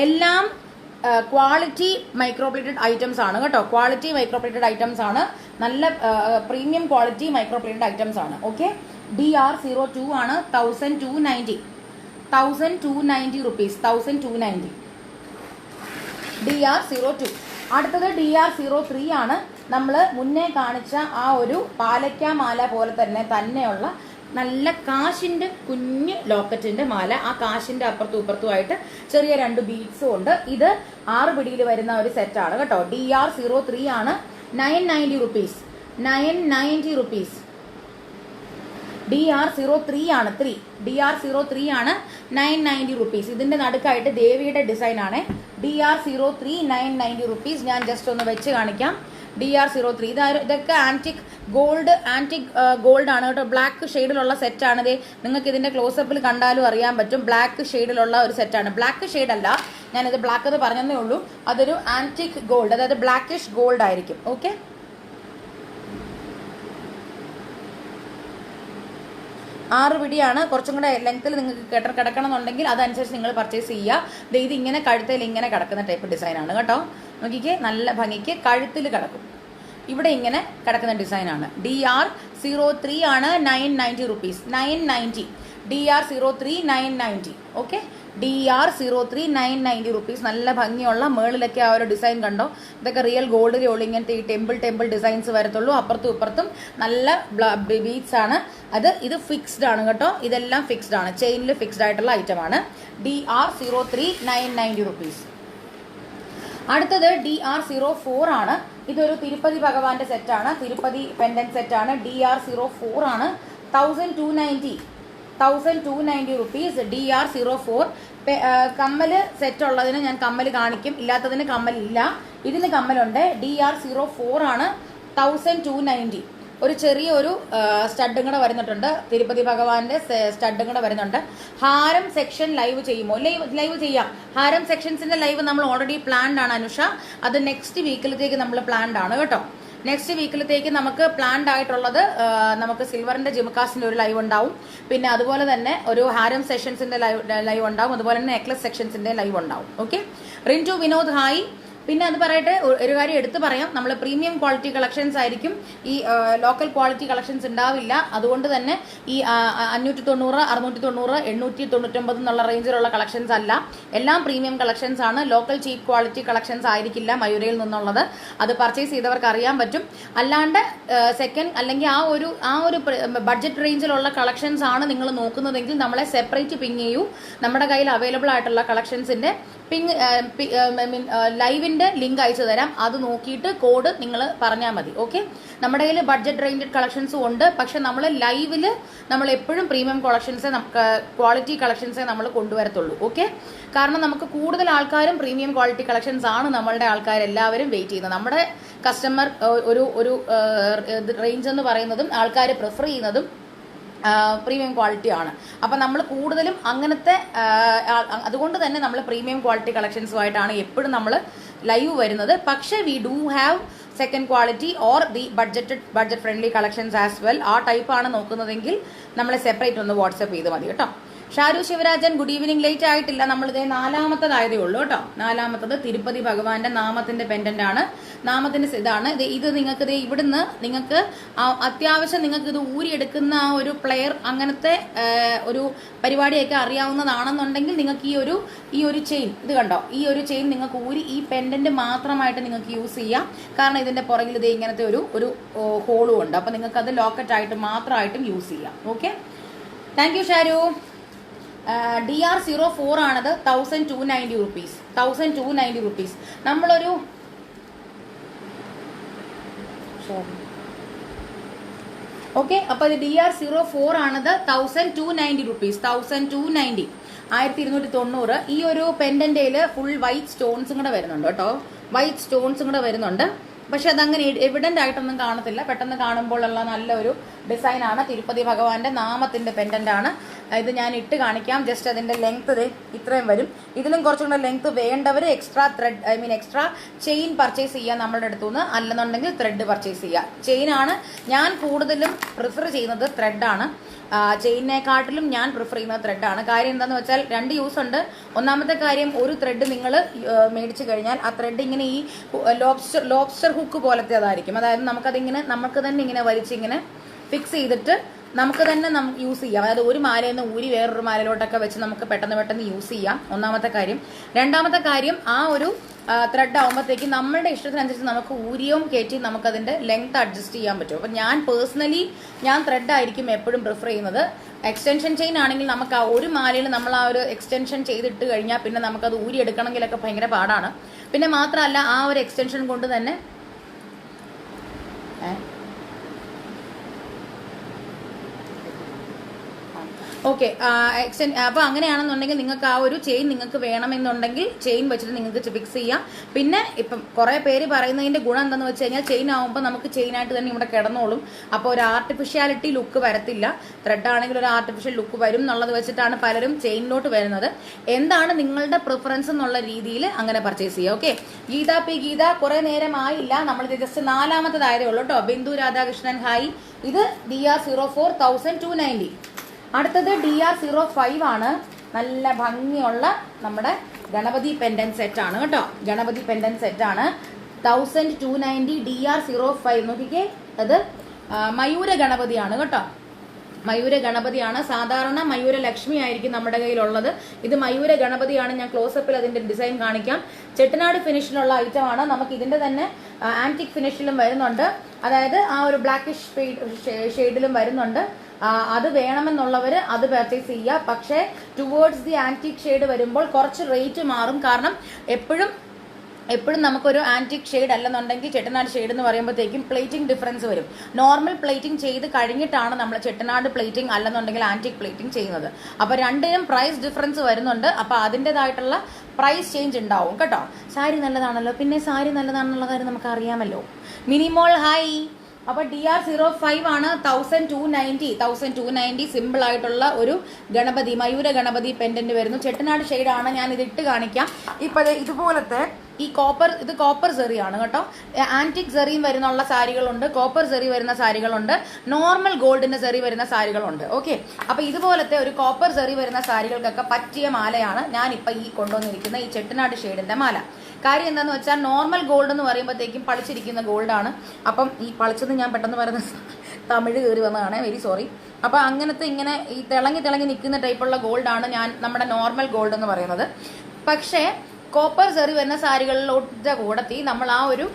എല്ലാം ക്വാളിറ്റി മൈക്രോപ്ലേറ്റഡ് ഐറ്റംസ് ആണ് കേട്ടോ. ക്വാളിറ്റി മൈക്രോപ്ലേറ്റഡ് ഐറ്റംസ് ആണ്, നല്ല പ്രീമിയം ക്വാളിറ്റി മൈക്രോപ്ലേറ്റഡ് ഐറ്റംസ് ആണ്. ഓക്കെ, DR02 ആണ് 1290 റുപ്പീസ്, 1290 DR02. അടുത്തത് DR03 ആണ്. നമ്മൾ മുന്നേ കാണിച്ച ആ ഒരു പാലക്ക മാല പോലെ തന്നെയുള്ള നല്ല കാശിന്റെ കുഞ്ഞ് ലോക്കറ്റിന്റെ മാല. ആ കാശിന്റെ അപ്പുറത്തും ഇപ്പുറത്തുമായിട്ട് ചെറിയ 2 ബീഡ്സും ഉണ്ട്. ഇത് 6 പിടിയിൽ വരുന്ന ഒരു സെറ്റാണ് കേട്ടോ. DR03 ആണ് 990 റുപ്പീസ്, 990 റുപ്പീസ്. DR03 ആണ് 3, DR03 ആണ് 990 റുപ്പീസ്. ഇതിന്റെ നടുക്കായിട്ട് ദേവിയുടെ ഡിസൈൻ ആണ്. DR03 990 rupees. ഞാൻ ജസ്റ്റ് ഒന്ന് വെച്ച് കാണിക്കാം. DR03 ഇതൊക്കെ ആന്റിക് ഗോൾഡ് ആണ് കേട്ടോ. ബ്ലാക്ക് ഷെയ്ഡിലുള്ള സെറ്റാണ്. ഇത് നിങ്ങൾക്ക് ഇതിന്റെ ക്ലോസപ്പിൽ കണ്ടാലും അറിയാൻ പറ്റും. ബ്ലാക്ക് ഷെയ്ഡിലുള്ള ഒരു സെറ്റാണ്. ബ്ലാക്ക് ഷെയ്ഡ് അല്ല, ഞാനിത് ബ്ലാക്ക് എന്ന് പറഞ്ഞതേ ഉള്ളൂ. അതൊരു ആന്റിക് ഗോൾഡ്, അതായത് ബ്ലാക്കിഷ് ഗോൾഡ് ആയിരിക്കും. ഓക്കെ, 6 പിടിയാണ്. കുറച്ചും കൂടെ ലെങ്ത്തിൽ നിങ്ങൾക്ക് കിടക്കണം എന്നുണ്ടെങ്കിൽ അതനുസരിച്ച് നിങ്ങൾ പർച്ചേസ് ചെയ്യുക. ഇത് ഇങ്ങനെ കഴുത്തിൽ ഇങ്ങനെ കിടക്കുന്ന ടൈപ്പ് ഡിസൈനാണ് കേട്ടോ. നോക്കിക്കേ, നല്ല ഭംഗിക്ക് കഴുത്തിൽ കിടക്കും. ഇവിടെ ഇങ്ങനെ കിടക്കുന്ന ഡിസൈനാണ്. DR03 ആണ് 990 rupees, 990. DR03 990. Okay, DR03 990 rupees. നല്ല ഭംഗിയുള്ള മേളിലൊക്കെ ആ ഒരു ഡിസൈൻ കണ്ടോ. ഇതൊക്കെ റിയൽ ഗോൾഡിലേ ഉള്ളൂ ഇങ്ങനത്തെ ഈ ടെമ്പിൾ ഡിസൈൻസ് വരത്തുള്ളൂ. അപ്പുറത്തും ഇപ്പുറത്തും നല്ല ബീഡ്സ് ആണ്. ഇത് ഫിക്സ്ഡ് ആണ് കേട്ടോ. ഇതെല്ലാം ഫിക്സ്ഡ് ആണ്, ചെയിനിൽ ഫിക്സ്ഡ് ആയിട്ടുള്ള ഐറ്റം ആണ്. DR03 990 rupees. അടുത്തത് DR04 ആണ്. ഇതൊരു തിരുപ്പതി ഭഗവാന്റെ സെറ്റാണ്, തിരുപ്പതി പെൻഡന്റ് സെറ്റാണ്. DR04 ആണ് 1290 റുപ്പീസ്. DR04. കമ്മല് സെറ്റ് ഉള്ളതിന് ഞാൻ കമ്മല് കാണിക്കും, ഇല്ലാത്തതിന് കമ്മലില്ല. ഇതിന് കമ്മലുണ്ട്. DR04 ആണ് 1290. ഒരു ചെറിയൊരു സ്റ്റഡും കൂടെ വരുന്നിട്ടുണ്ട്, തിരുപ്പതി ഭഗവാന്റെ സ്റ്റഡും കൂടെ വരുന്നുണ്ട്. ഹാരം സെക്ഷൻ ലൈവ് ചെയ്യുമോ? ലൈവ് ചെയ്യാം. ഹാരം സെക്ഷൻസിന്റെ ലൈവ് നമ്മൾ ഓൾറെഡി പ്ലാൻഡ് ആണ് അനുഷ. അത് നെക്സ്റ്റ് വീക്കിലത്തേക്ക് നമ്മൾ പ്ലാൻഡ് ആണ് കേട്ടോ. നെക്സ്റ്റ് വീക്കിലത്തേക്ക് നമുക്ക് പ്ലാൻഡ് ആയിട്ടുള്ളത്, നമുക്ക് സിൽവറിന്റെ ജിമുക്കാസിന്റെ ഒരു ലൈവ് ഉണ്ടാവും. പിന്നെ അതുപോലെ തന്നെ ഒരു ഹാരം സെഷൻസിന്റെ ലൈവ് ഉണ്ടാവും. അതുപോലെ തന്നെ നെക്ലസ് സെക്ഷൻസിന്റെ ലൈവ് ഉണ്ടാവും. Okay, Rintu Vinod hi. പിന്നെ അത് പറയട്ടെ, ഒരു കാര്യം എടുത്തു പറയാം, നമ്മൾ പ്രീമിയം ക്വാളിറ്റി കളക്ഷൻസ് ആയിരിക്കും, ഈ ലോക്കൽ ക്വാളിറ്റി കളക്ഷൻസ് ഉണ്ടാവില്ല. അതുകൊണ്ട് തന്നെ ഈ 590, 690, 899 എന്നുള്ള റേഞ്ചിലുള്ള കളക്ഷൻസ് അല്ല, എല്ലാം പ്രീമിയം കളക്ഷൻസ് ആണ്. ലോക്കൽ ചീപ്പ് ക്വാളിറ്റി കളക്ഷൻസ് ആയിരിക്കില്ല മയൂരയിൽ നിന്നുള്ളത്. അത് പർച്ചേസ് ചെയ്തവർക്ക് അറിയാൻ പറ്റും. അല്ലാണ്ട് സെക്കൻഡ് അല്ലെങ്കിൽ ആ ഒരു ബഡ്ജറ്റ് റേഞ്ചിലുള്ള കളക്ഷൻസ് ആണ് നിങ്ങൾ നോക്കുന്നതെങ്കിൽ നമ്മളെ സെപ്പറേറ്റ് പിങ് ചെയ്യൂ. നമ്മുടെ കയ്യിൽ അവൈലബിൾ ആയിട്ടുള്ള കളക്ഷൻസിന്റെ ലൈവിന്റെ ലിങ്ക് അയച്ചു തരാം. അത് നോക്കിയിട്ട് കോഡ് നിങ്ങൾ പറഞ്ഞാൽ മതി. ഓക്കെ, നമ്മുടെ കയ്യിൽ ബഡ്ജറ്റ് റേഞ്ചഡ് കളക്ഷൻസും ഉണ്ട്. പക്ഷെ നമ്മൾ ലൈവില് നമ്മൾ എപ്പോഴും പ്രീമിയം കളക്ഷൻസ്, ക്വാളിറ്റി കളക്ഷൻസേ നമ്മൾ കൊണ്ടുവരത്തുള്ളൂ. ഓക്കെ, കാരണം നമുക്ക് കൂടുതൽ ആൾക്കാരും പ്രീമിയം ക്വാളിറ്റി കളക്ഷൻസ് ആണ് നമ്മളുടെ ആൾക്കാരെല്ലാവരും വെയിറ്റ് ചെയ്യുന്നത്. നമ്മുടെ കസ്റ്റമർ ഒരു റേഞ്ച് എന്ന് പറയുന്നതും ആൾക്കാർ പ്രിഫർ ചെയ്യുന്നതും പ്രീമിയം ക്വാളിറ്റി ആണ്. അപ്പം നമ്മൾ കൂടുതലും അങ്ങനത്തെ, അതുകൊണ്ട് തന്നെ നമ്മൾ പ്രീമിയം ക്വാളിറ്റി കളക്ഷൻസുമായിട്ടാണ് എപ്പോഴും നമ്മൾ ലൈവ് വരുന്നത്. പക്ഷേ we do have second quality or the budget friendly collections as well. ആ ടൈപ്പാണ് നോക്കുന്നതെങ്കിൽ നമ്മളെ സെപ്പറേറ്റ് ഒന്ന് വാട്സപ്പ് ചെയ്ത് മതി കേട്ടോ. ഷാരു ശിവരാജൻ ഗുഡ് ഈവനിങ്. ലേറ്റ് ആയിട്ടില്ല, നമ്മളിതേ 4ാമത്തതായതേ ഉള്ളൂ കേട്ടോ. 4ാമത്തത് തിരുപ്പതി ഭഗവാന്റെ നാമത്തിന്റെ പെൻഡന്റ് ആണ്, നാമത്തിന്റെ ഇതാണ്. ഇത് നിങ്ങൾക്ക് ഇവിടുന്ന് നിങ്ങൾക്ക് അത്യാവശ്യം നിങ്ങൾക്ക് ഇത് ഊരിയെടുക്കുന്ന ആ ഒരു പ്ലെയർ അങ്ങനത്തെ ഒരു പരിപാടിയൊക്കെ അറിയാവുന്നതാണെന്നുണ്ടെങ്കിൽ നിങ്ങൾക്ക് ഈ ഒരു ചെയിൻ, ഇത് കണ്ടോ, ഈ ഒരു ചെയിൻ നിങ്ങൾക്ക് ഊരി ഈ പെൻഡന്റ് മാത്രമായിട്ട് നിങ്ങൾക്ക് യൂസ് ചെയ്യാം. കാരണം ഇതിന്റെ പുറകിൽ ഇത് ഇങ്ങനത്തെ ഒരു ഹോളും ഉണ്ട്. അപ്പൊ നിങ്ങൾക്ക് അത് ലോക്കറ്റ് ആയിട്ട് മാത്രമായിട്ടും യൂസ് ചെയ്യാം. Okay, thank you Sharu. DR04 ആണത് 1290 റുപ്പീസ്, 1290 റുപ്പീസ്. നമ്മളൊരു ഓക്കെ, അപ്പൊ ഇത് DR04 ആണത് 1290 റുപ്പീസ്, 1290. 1290. ഈ ഒരു പെൻഡന്റേല് ഫുൾ വൈറ്റ് സ്റ്റോൺസും കൂടെ വരുന്നുണ്ട് കേട്ടോ, വൈറ്റ് സ്റ്റോൺസും കൂടെ വരുന്നുണ്ട്. പക്ഷെ അതങ്ങനെ എവിഡന്റ് ആയിട്ടൊന്നും കാണത്തില്ല. പെട്ടെന്ന് കാണുമ്പോഴുള്ള നല്ലൊരു ഡിസൈനാണ്. തിരുപ്പതി ഭഗവാന്റെ നാമത്തിന്റെ പെൻഡന്റ് ആണ് ഇത്. ഞാൻ ഇട്ട് കാണിക്കാം. ജസ്റ്റ് അതിന്റെ ലെങ്ത് ഇത്രയും വരും. ഇതിലും കുറച്ചും കൂടെ ലെങ്ത് വേണ്ടവർ extra thread, extra chain purchase ചെയ്യുക നമ്മളുടെ അടുത്തുനിന്ന്. അല്ലെന്നുണ്ടെങ്കിൽ ത്രെഡ് പർച്ചേസ് ചെയ്യുക. ചെയിനാണ് ഞാൻ കൂടുതലും പ്രിഫർ ചെയ്യുന്നത്, ത്രെഡാണ്. ചെയിനേക്കാട്ടിലും ഞാൻ പ്രിഫർ ചെയ്യുന്ന ത്രെഡാണ്. കാര്യം എന്താണെന്ന് വെച്ചാൽ 2 യൂസ് ഉണ്ട്. ഒന്നാമത്തെ കാര്യം, ഒരു ത്രെഡ് നിങ്ങൾ മേടിച്ചു കഴിഞ്ഞാൽ ആ ത്രെഡ് ഇങ്ങനെ ഈ ലോബ്സ്റ്റർ ഹുക്ക് പോലത്തെ അതായിരിക്കും. അതായത് നമുക്ക് തന്നെ ഇങ്ങനെ വലിച്ചിങ്ങനെ ഫിക്സ് ചെയ്തിട്ട് നമുക്ക് തന്നെ യൂസ് ചെയ്യാം. അതായത് ഒരു മാലയിൽ നിന്ന് ഊരി വേറൊരു മാലയിലോട്ടൊക്കെ വെച്ച് നമുക്ക് പെട്ടെന്ന് യൂസ് ചെയ്യാം. ഒന്നാമത്തെ കാര്യം. രണ്ടാമത്തെ കാര്യം, ആ ഒരു ത്രെഡ് ആകുമ്പോഴത്തേക്ക് നമ്മളുടെ ഇഷ്ടത്തിനനുസരിച്ച് നമുക്ക് ഊരിയും കയറ്റി നമുക്കതിന്റെ ലെങ്ത് അഡ്ജസ്റ്റ് ചെയ്യാൻ പറ്റും. അപ്പം ഞാൻ ത്രെഡ് ആയിരിക്കും എപ്പോഴും പ്രിഫർ ചെയ്യുന്നത്. എക്സ്റ്റൻഷൻ ചെയിൻ ആണെങ്കിൽ നമുക്ക് ആ ഒരു മാലയിൽ നമ്മൾ ആ ഒരു എക്സ്റ്റൻഷൻ ചെയ്തിട്ട് കഴിഞ്ഞാൽ പിന്നെ നമുക്കത് ഊരി എടുക്കണമെങ്കിലൊക്കെ ഭയങ്കര പാടാണ്. പിന്നെ മാത്രമല്ല, ആ ഒരു എക്സ്റ്റൻഷൻ കൊണ്ട് തന്നെ ഓക്കെ അപ്പോൾ അങ്ങനെയാണെന്നുണ്ടെങ്കിൽ നിങ്ങൾക്ക് ആ ഒരു ചെയിൻ നിങ്ങൾക്ക് വേണമെന്നുണ്ടെങ്കിൽ ചെയിൻ വെച്ചിട്ട് നിങ്ങൾക്ക് ഫിക്സ് ചെയ്യാം. പിന്നെ ഇപ്പം കുറേ പേര് പറയുന്നതിന്റെ ഗുണം എന്താണെന്ന് വെച്ച് കഴിഞ്ഞാൽ, ചെയിൻ ആകുമ്പോൾ നമുക്ക് ചെയിനായിട്ട് തന്നെ ഇവിടെ കിടന്നോളും. അപ്പോൾ ഒരു ആർട്ടിഫിഷ്യാലിറ്റി ലുക്ക് വരത്തില്ല. ത്രെഡ് ആണെങ്കിൽ ഒരു ആർട്ടിഫിഷ്യൽ ലുക്ക് വരും എന്നുള്ളത് വെച്ചിട്ടാണ് പലരും ചെയിനിലോട്ട് വരുന്നത്. എന്താണ് നിങ്ങളുടെ പ്രിഫറൻസ് എന്നുള്ള രീതിയിൽ അങ്ങനെ പർച്ചേസ് ചെയ്യുക. ഓക്കെ, ഗീത കുറെ നേരമായില്ല, നമ്മൾ ജസ്റ്റ് 4ാമത്തേതായതേ ഉള്ളൂ കേട്ടോ. ബിന്ദു രാധാകൃഷ്ണൻ ഹായ്. ഇത് DR04 1290. അടുത്തത് DR05 ആണ്. നല്ല ഭംഗിയുള്ള നമ്മുടെ ഗണപതി പെൻഡന്റ് സെറ്റ് ആണ് കേട്ടോ. ഗണപതി പെൻഡന്റ് സെറ്റ് ആണ് 1290 DR05. നോക്കിക്കേ, അത് മയൂര ഗണപതിയാണ് കേട്ടോ. മയൂര ഗണപതിയാണ്. സാധാരണ മയൂര ലക്ഷ്മി ആയിരിക്കും നമ്മുടെ കയ്യിലുള്ളത്. ഇത് മയൂര ഗണപതിയാണ്. ഞാൻ ക്ലോസപ്പിൽ അതിന്റെ ഡിസൈൻ കാണിക്കാം. ചെട്ടനാട് ഫിനിഷിലുള്ള ഐറ്റം ആണ്. നമുക്ക് ഇതിന്റെ തന്നെ ആന്റിക് ഫിനിഷിലും വരുന്നുണ്ട്. അതായത് ആ ഒരു ബ്ലാക്കിഷ് ഷെയ്ഡിലും വരുന്നുണ്ട്. അത് വേണമെന്നുള്ളവർ അത് പർച്ചേസ് ചെയ്യുക. പക്ഷേ ടുവേർഡ്സ് ദി ആന്റിക് ഷെയ്ഡ് വരുമ്പോൾ കുറച്ച് റേറ്റ് മാറും. കാരണം എപ്പോഴും നമുക്കൊരു ആന്റിക് ഷെയ്ഡ് അല്ലെന്നുണ്ടെങ്കിൽ ചെട്ടനാട് ഷെയ്ഡ് എന്ന് പറയുമ്പോഴത്തേക്കും പ്ലേറ്റിംഗ് ഡിഫറൻസ് വരും. നോർമൽ പ്ലേറ്റിംഗ് ചെയ്ത് കഴിഞ്ഞിട്ടാണ് നമ്മൾ ചെട്ടനാട് പ്ലേറ്റിംഗ് അല്ലെന്നുണ്ടെങ്കിൽ ആന്റിക് പ്ലേറ്റിംഗ് ചെയ്യുന്നത്. അപ്പോൾ രണ്ടിനും പ്രൈസ് ഡിഫറൻസ് വരുന്നുണ്ട്. അപ്പോൾ അതിൻ്റെതായിട്ടുള്ള പ്രൈസ് ചേഞ്ച് ഉണ്ടാവും കേട്ടോ. സാരി നല്ലതാണല്ലോ. പിന്നെ സാരി നല്ലതാണെന്നുള്ള കാര്യം നമുക്ക് അറിയാമല്ലോ. മിനിമോൾ ഹായ്. അപ്പോൾ DR05 ആണ് 1290 സിമ്പിൾ ആയിട്ടുള്ള ഒരു ഗണപതി, മയൂര ഗണപതി പെൻഡന്റ് വരുന്നു. ചെട്ടനാട് ഷെയ്ഡാണ്. ഞാൻ ഇത് ഇട്ട് കാണിക്കാം. ഇപ്പോൾ ഇതുപോലത്തെ ഇത് കോപ്പർ സെറിയാണ് കേട്ടോ. ആന്റിക് സെറിയും വരുന്നുള്ള സാരികളുണ്ട്, കോപ്പർ സെറി വരുന്ന സാരികളുണ്ട്, നോർമൽ ഗോൾഡിന്റെ സെറി വരുന്ന സാരികളുണ്ട്. ഓക്കെ, അപ്പൊ ഇതുപോലത്തെ ഒരു കോപ്പർ സെറി വരുന്ന സാരികൾക്കൊക്കെ പറ്റിയ മാലയാണ് ഞാൻ ഇപ്പൊ ഈ കൊണ്ടുവന്നിരിക്കുന്ന ഈ ചെട്ടനാട് ഷെയ്ഡിന്റെ മാല. കാര്യം എന്താന്ന് വെച്ചാൽ, നോർമൽ ഗോൾഡ് എന്ന് പറയുമ്പോഴത്തേക്കും പളിച്ചിരിക്കുന്ന ഗോൾഡാണ്. അപ്പം ഈ പളിച്ചത് ഞാൻ പെട്ടെന്ന് പറയുന്ന തമിഴ് കയറി വന്നതാണ്, വെരി സോറി. അപ്പൊ അങ്ങനത്തെ ഇങ്ങനെ ഈ തിളങ്ങി നിൽക്കുന്ന ടൈപ്പുള്ള ഗോൾഡാണ് നമ്മുടെ നോർമൽ ഗോൾഡ് എന്ന് പറയുന്നത്. പക്ഷേ കോപ്പർ സെറി വരുന്ന സാരികളിലോട്ട് കൂടത്തി നമ്മൾ ആ ഒരു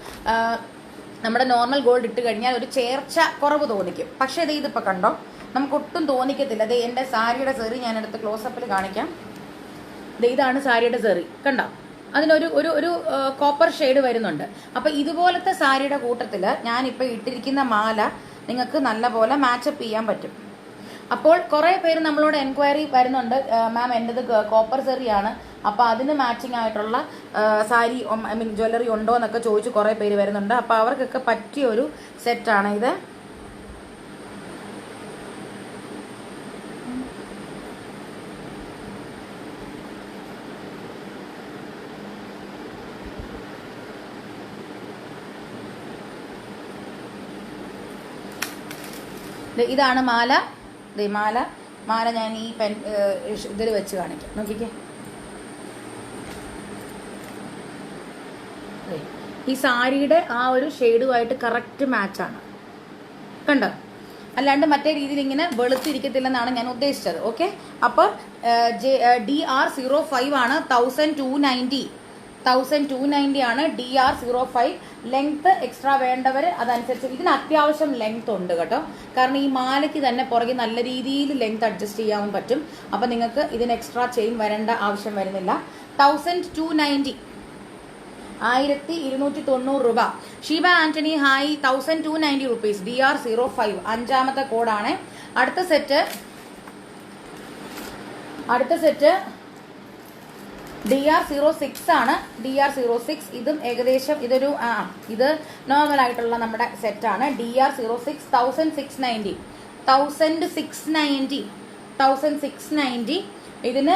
നമ്മുടെ നോർമൽ ഗോൾഡ് ഇട്ട് കഴിഞ്ഞാൽ ഒരു ചേർച്ച കുറവ് തോന്നിക്കും. പക്ഷേ ഇതിപ്പോൾ കണ്ടോ, നമുക്ക് ഒട്ടും തോന്നിക്കത്തില്ല. അത് എൻ്റെ സാരിയുടെ സെറി ഞാൻ എടുത്ത് ക്ലോസപ്പിൽ കാണിക്കാം. ഇതാണ് സാരിയുടെ സെറി, കണ്ടോ? അതിനൊരു ഒരു ഒരു കോപ്പർ ഷെയ്ഡ് വരുന്നുണ്ട്. അപ്പം ഇതുപോലത്തെ സാരിയുടെ കൂട്ടത്തിൽ ഞാനിപ്പോൾ ഇട്ടിരിക്കുന്ന മാല നിങ്ങൾക്ക് നല്ലപോലെ മാച്ചപ്പ് ചെയ്യാൻ പറ്റും. അപ്പോൾ കുറേ പേര് നമ്മളോട് എൻക്വയറി വരുന്നുണ്ട്, മാം എൻ്റെത് കോപ്പർ സെറിയാണ്, അപ്പോൾ അതിന് മാച്ചിങ് ആയിട്ടുള്ള സാരി ജ്വല്ലറി ഉണ്ടോ എന്നൊക്കെ ചോദിച്ച് കുറേ പേര് വരുന്നുണ്ട്. അപ്പോൾ അവർക്കൊക്കെ പറ്റിയ ഒരു സെറ്റാണ് ഇത്. ഇതാണ് മാല. മാല ഞാൻ ഈ ഇതിൽ വെച്ച് കാണിക്കാം. നോക്കിക്കേ, ഈ സാരിയുടെ ആ ഒരു ഷെയ്ഡുമായിട്ട് കറക്റ്റ് മാച്ചാണ്, കണ്ടോ? അല്ലാണ്ട് മറ്റേ രീതിയിൽ ഇങ്ങനെ വെളുത്തിരിക്കത്തില്ലെന്നാണ് ഞാൻ ഉദ്ദേശിച്ചത്. ഓക്കെ, അപ്പോൾ DR05 ആണ് 1290 ആണ് DR05. ലെങ്ത് എക്സ്ട്രാ വേണ്ടവർ അതനുസരിച്ച്. ഇതിന് അത്യാവശ്യം ലെങ്ത് ഉണ്ട് കേട്ടോ, കാരണം ഈ മാലയ്ക്ക് തന്നെ പുറകെ നല്ല രീതിയിൽ ലെങ്ത് അഡ്ജസ്റ്റ് ചെയ്യാൻ പറ്റും. അപ്പം നിങ്ങൾക്ക് ഇതിന് എക്സ്ട്രാ ചെയിൻ വരേണ്ട ആവശ്യം വരുന്നില്ല. 1290, 1290 രൂപ. Sheeba Antony hi. 1290 rupees DR05, 5ാമത്തെ കോഡാണ്. അടുത്ത സെറ്റ് DR06 ആണ്. DR06 ഇതും ഏകദേശം ഇതൊരു ഇത് നോർമൽ ആയിട്ടുള്ള നമ്മുടെ സെറ്റാണ്. DR06 1690 ഇതിന്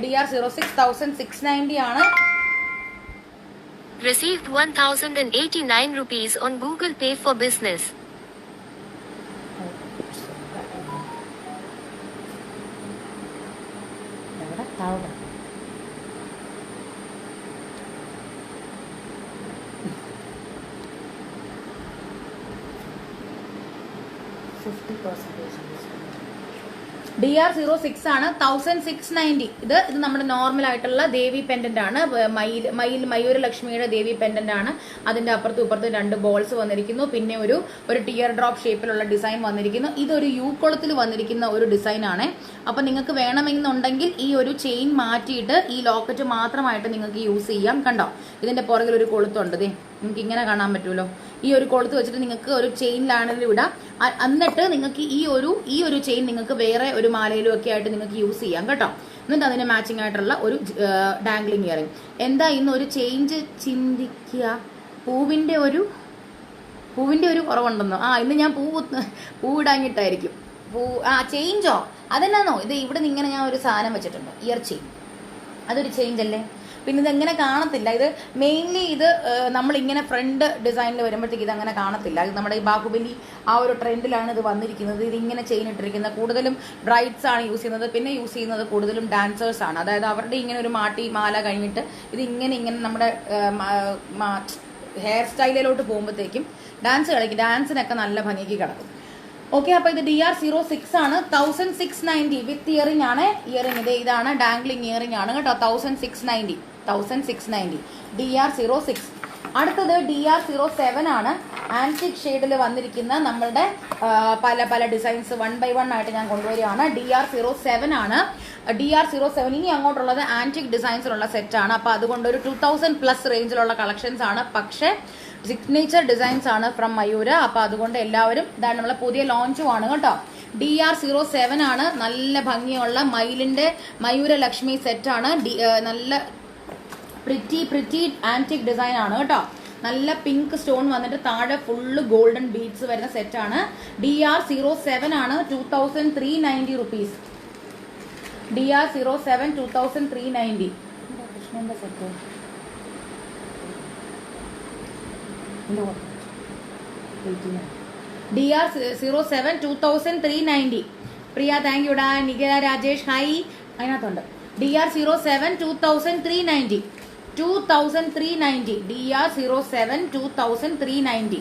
DR06 1690 ആണ്. Received 1089 rupees on Google Pay for business. DR06 ആണ് 1690. ഇത് നമ്മുടെ നോർമൽ ആയിട്ടുള്ള ദേവി പെൻഡന്റ് ആണ്. മയൂര ലക്ഷ്മിയുടെ ദേവി പെൻഡന്റ് ആണ്. അതിന്റെ അപ്പുറത്തും ഇപ്പുറത്തും 2 ബോൾസ് വന്നിരിക്കുന്നു. പിന്നെ ഒരു ടിയർ ഡ്രോപ്പ് ഷേപ്പിലുള്ള ഡിസൈൻ വന്നിരിക്കുന്നു. ഇതൊരു യൂക്കോളത്തിൽ വന്നിരിക്കുന്ന ഒരു ഡിസൈൻ ആണ്. അപ്പൊ നിങ്ങൾക്ക് വേണമെന്നുണ്ടെങ്കിൽ ഈ ഒരു ചെയിൻ മാറ്റിയിട്ട് ഈ ലോക്കറ്റ് മാത്രമായിട്ട് നിങ്ങൾക്ക് യൂസ് ചെയ്യാം. കണ്ടോ, ഇതിന്റെ പുറകിൽ ഒരു കൊളുത്തുണ്ട്. നിങ്ങൾക്ക് ഇങ്ങനെ കാണാൻ പറ്റുമല്ലോ. ഈ ഒരു കൊളുത്ത് വെച്ചിട്ട് നിങ്ങൾക്ക് ഒരു ചെയിനിലാണെങ്കിലും ഇടാം. എന്നിട്ട് നിങ്ങൾക്ക് ഈ ഒരു ചെയിൻ നിങ്ങൾക്ക് വേറെ ഒരു മാലയിലും ഒക്കെ ആയിട്ട് നിങ്ങൾക്ക് യൂസ് ചെയ്യാം കേട്ടോ. എന്നിട്ട് അതിന് മാച്ചിങ് ആയിട്ടുള്ള ഒരു ഡാംഗ്ലിംഗ് ഇയറിംഗ്. എന്താ ഇന്ന് ഒരു ചേഞ്ച് ചിന്തിക്കുക? പൂവിന്റെ ഒരു കുറവുണ്ടെന്നോ? ഇന്ന് ഞാൻ പൂവിടാങ്ങിട്ടായിരിക്കും. ചേഞ്ചോ അതെന്നാന്നോ? ഇത് ഇവിടെ നിന്ന് ഇങ്ങനെ ഞാൻ ഒരു സാധനം വെച്ചിട്ടുണ്ട്, ഇയർ ചെയിൻ. അതൊരു ചേഞ്ച് അല്ലേ? പിന്നെ ഇതെങ്ങനെ കാണത്തില്ല. ഇത് മെയിൻലി ഇത് നമ്മളിങ്ങനെ ഫ്രണ്ട് ഡിസൈനിൽ വരുമ്പോഴത്തേക്ക് ഇത് അങ്ങനെ കാണത്തില്ല. ഇത് നമ്മുടെ ഈ ബാഹുബലി ആ ഒരു ട്രെൻഡിലാണ് ഇത് വന്നിരിക്കുന്നത്. ഇതിങ്ങനെ ചെയിൻ ഇട്ടിരിക്കുന്നത് കൂടുതലും ബ്രൈഡ്സ് ആണ് യൂസ് ചെയ്യുന്നത്. പിന്നെ യൂസ് ചെയ്യുന്നത് കൂടുതലും ഡാൻസേഴ്സ് ആണ്. അതായത് അവരുടെ ഇങ്ങനെ ഒരു മാല കഴിഞ്ഞിട്ട് ഇത് ഇങ്ങനെ നമ്മുടെ ഹെയർ സ്റ്റൈലിലോട്ട് പോകുമ്പോഴത്തേക്കും ഡാൻസ് കളിക്കും. ഡാൻസിനൊക്കെ നല്ല ഭംഗിക്ക് കിടക്കും. ഓക്കെ, അപ്പൊ ഇത് DR06 ആണ്. 1690 വിത്ത് ഇയറിംഗ് ആണ്. ഇയറിംഗ് ഇതാണ് ഡാംഗ്ലിംഗ് ഇയറിംഗ് ആണ് കേട്ടോ. 1690 DR06. അടുത്തത് DR07 ആണ്. ആന്റിക് ഷെയ്ഡിൽ വന്നിരിക്കുന്ന നമ്മളുടെ പല ഡിസൈൻസ് 1 by 1 ആയിട്ട് ഞാൻ കൊണ്ടുവരികയാണ്. DR07 ആണ്. DR07 ഇനി അങ്ങോട്ടുള്ളത് ആന്റിക് ഡിസൈൻസിലുള്ള സെറ്റാണ്. അപ്പൊ അതുകൊണ്ട് ഒരു 2000+ റേഞ്ചിലുള്ള കളക്ഷൻസ് ആണ്. പക്ഷേ സിഗ്നേച്ചർ ഡിസൈൻസ് ആണ് ഫ്രം മയൂര. അപ്പൊ അതുകൊണ്ട് എല്ലാവരും ഇതാണ് നമ്മളെ പുതിയ ലോഞ്ചുമാണ് കേട്ടോ. DR07 ആണ്. നല്ല ഭംഗിയുള്ള മയൂര ലക്ഷ്മി സെറ്റാണ്. നല്ല പ്രിറ്റി ആന്റിക് ഡിസൈൻ ആണ് കേട്ടോ. നല്ല പിങ്ക് സ്റ്റോൺ വന്നിട്ട് താഴെ ഫുള്ള് ഗോൾഡൻ ബീഡ്സ് വരുന്ന സെറ്റാണ്. DR07 ആണ്. 2390 rupees. DR07 2390. കൃഷ്ണന്റെ സെറ്റ് DR07 2390. പ്രിയ താങ്ക് യുടാ. നിഖില രാജേഷ് ഹായ്. അതിനകത്തുണ്ട് DR07 2390. DR07 2390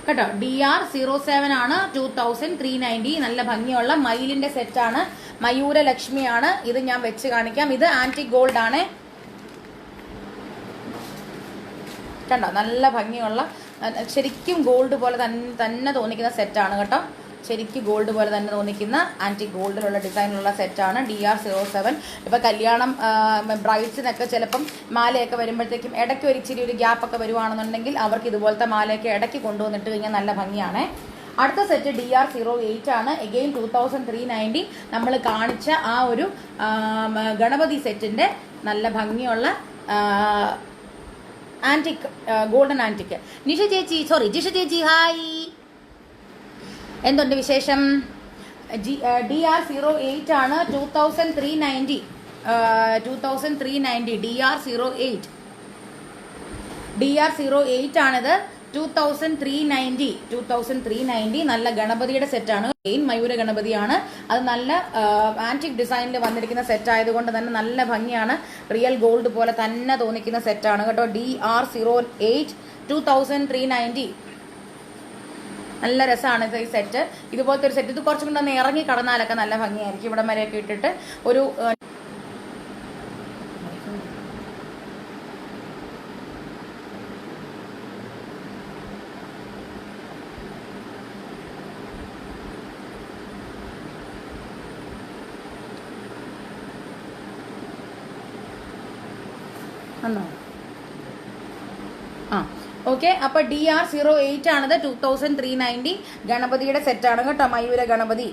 കേട്ടോ. DR07 ആണ്. 2390. നല്ല ഭംഗിയുള്ള മയിലിന്റെ സെറ്റാണ്. മയൂര ലക്ഷ്മിയാണ്. ഇത് ഞാൻ വെച്ച് കാണിക്കാം. ഇത് ആന്റിക് ഗോൾഡ് ആണ്. കണ്ടോ, നല്ല ഭംഗിയുള്ള ശരിക്കും ഗോൾഡ് പോലെ തന്നെ തോന്നിക്കുന്ന സെറ്റാണ് കേട്ടോ. ശരിക്കും ഗോൾഡ് പോലെ തന്നെ തോന്നിക്കുന്ന ആന്റിക് ഗോൾഡിലുള്ള ഡിസൈനിലുള്ള സെറ്റാണ് DR07. ഇപ്പൊ കല്യാണം ബ്രൈഡ്സിനൊക്കെ ചിലപ്പം മാലയൊക്കെ വരുമ്പോഴത്തേക്കും ഇടയ്ക്ക് ഒരു ഇച്ചിരി ഒരു ഗ്യാപ്പൊക്കെ വരുവാണെന്നുണ്ടെങ്കിൽ അവർക്ക് ഇതുപോലത്തെ മാലയൊക്കെ ഇടയ്ക്ക് കൊണ്ടുവന്നിട്ട് കഴിഞ്ഞാൽ നല്ല ഭംഗിയാണ്. അടുത്ത സെറ്റ് DR08 ആണ്. എഗെയിൻ 2390. നമ്മൾ കാണിച്ച ആ ഒരു ഗണപതി സെറ്റിന്റെ നല്ല ഭംഗിയുള്ള ആന്റിക് ഗോൾഡൻ ആന്റിക്. ജിഷ ചേച്ചി ഹായ്. എന്തുണ്ട് വിശേഷം? DR08 ആണ്. 2390. DR08 ആണിത്. 2390. നല്ല ഗണപതിയുടെ സെറ്റാണ്. മയൂര ഗണപതിയാണ്. അത് നല്ല ആന്റിക് ഡിസൈനിൽ വന്നിരിക്കുന്ന സെറ്റ് ആയതുകൊണ്ട് തന്നെ നല്ല ഭംഗിയാണ്. റിയൽ ഗോൾഡ് പോലെ തന്നെ തോന്നിക്കുന്ന സെറ്റാണ് കേട്ടോ. DR08 2390. നല്ല രസമാണ് ഈ സെറ്റ്. ഇതുപോലത്തെ ഒരു സെറ്റ് ഇത് കുറച്ചും കൂടെ ഒന്ന് ഇറങ്ങി കടന്നാലൊക്കെ നല്ല ഭംഗിയായിരിക്കും. ഇവിടം വരെയൊക്കെ ഇട്ടിട്ട് ഒരു ഓക്കെ. അപ്പൊ DR08 ആണത് 2390. ഗണപതിയുടെ സെറ്റാണ് കേട്ടോ. മയൂര ഗണപതി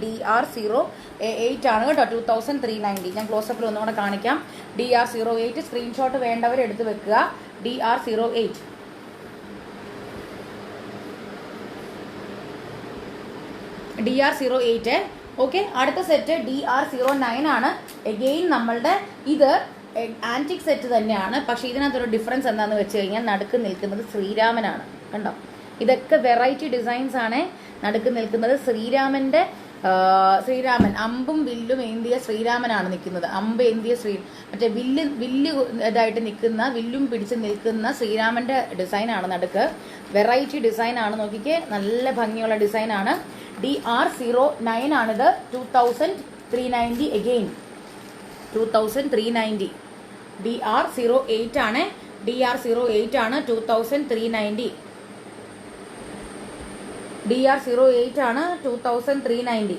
DR08 ആണ് കേട്ടോ. 2390. ഞാൻ ക്ലോസപ്പിൽ ഒന്നുകൂടെ കാണിക്കാം. DR08 സ്ക്രീൻഷോട്ട് വേണ്ടവർ എടുത്ത് വെക്കുക. DR08. ഓക്കെ. അടുത്ത സെറ്റ് DR09 ആണ്. എഗെയിൻ നമ്മളുടെ ഇത് ആന്റിക് സെറ്റ് തന്നെയാണ്. പക്ഷെ ഇതിനകത്തൊരു ഡിഫറൻസ് എന്താണെന്ന് വെച്ച് കഴിഞ്ഞാൽ നടുക്ക് നിൽക്കുന്നത് ശ്രീരാമനാണ്. കണ്ടോ, ഇതൊക്കെ വെറൈറ്റി ഡിസൈൻസ് ആണ്. നടുക്ക് നിൽക്കുന്നത് ശ്രീരാമൻ അമ്പും വില്ലും ഏന്തിയ ശ്രീരാമനാണ് നിൽക്കുന്നത്. അമ്പ് ഏന്തിയ മറ്റേ വില്ല് ഇതായിട്ട് നിൽക്കുന്ന, വില്ലും പിടിച്ച് നിൽക്കുന്ന ശ്രീരാമന്റെ ഡിസൈനാണ് നടുക്ക്. വെറൈറ്റി ഡിസൈൻ ആണ്. നോക്കിക്കേ, നല്ല ഭംഗിയുള്ള ഡിസൈൻ ആണ്. DR09 ആണിത്. 2390. അഗെയിൻ 2390. DR08 ആണ്. DR08 ആണ്. 2390. DR08 ആണ്. 2390.